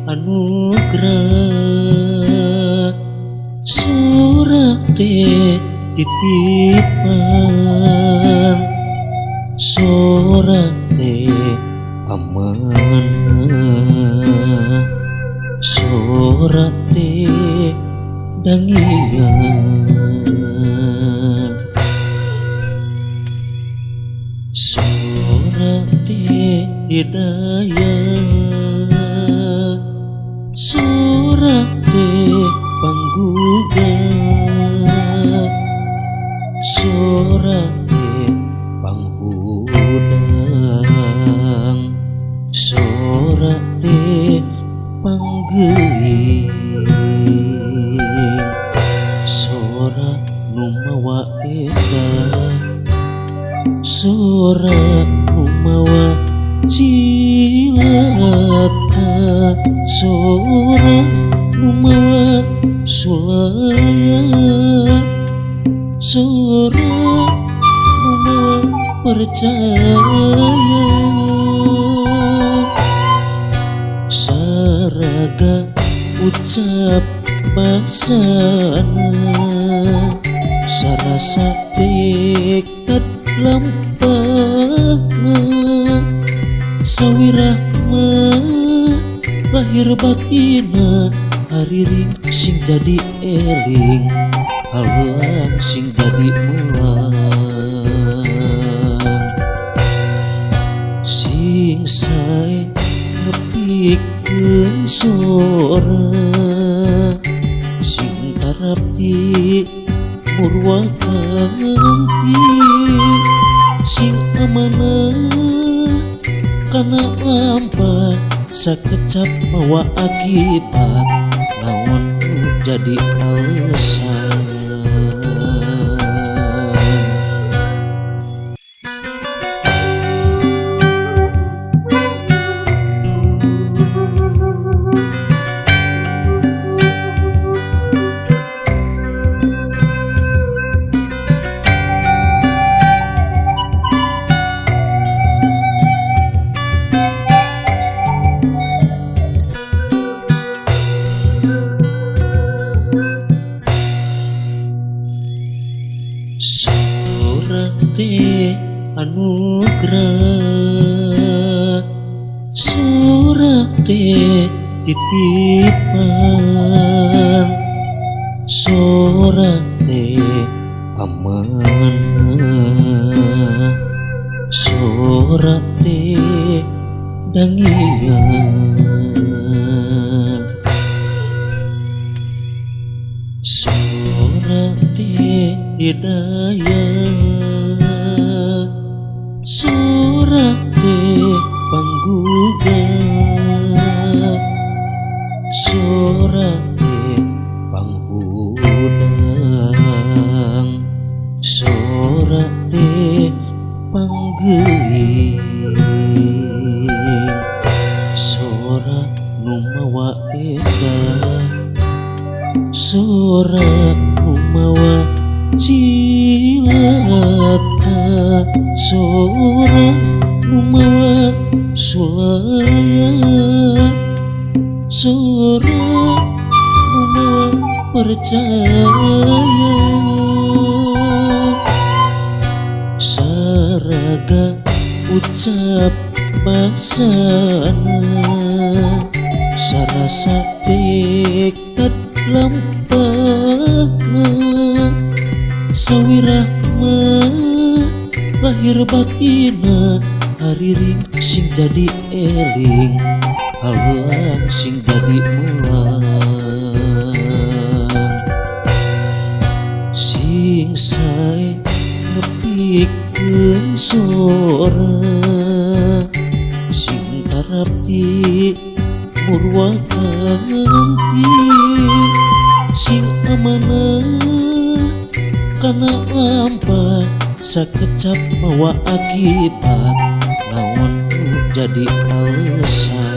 anugerah surat titipan surat amanah surat dangian surat hidayah surat panggugat surat panghudang surat panggeuing surat nu mawa edah surat nu mawa cilaka surat nu mawa sulaya surat nu mawa percaya saraga ucap baksana sarasa tekad lampahna sawirahma lahir batina hariring sing jadi eling halang sing jadi melang sing sae ngepikeun sora sing tarap di murwa kampi sing amanah kana lampah sakecap mawa akibat naon jadi alasan anugerah surat titipan surat amanah surat dangian surat hidayah surat panggugat surat panghudang surat panggeuing surat nu mawa edah surat nu mawa cilaka surat nu mawa sulaya surat nu mawa percaya saraga ucap baksana sarasa tekad lampahna sawirahma lahir batina hariring sing jadi eling halang sing jadi melang sing sae ngepikeun sora sing tarap di murwa kampi sing amanah kana lampah sakecap mawa akibat naon jadi alasan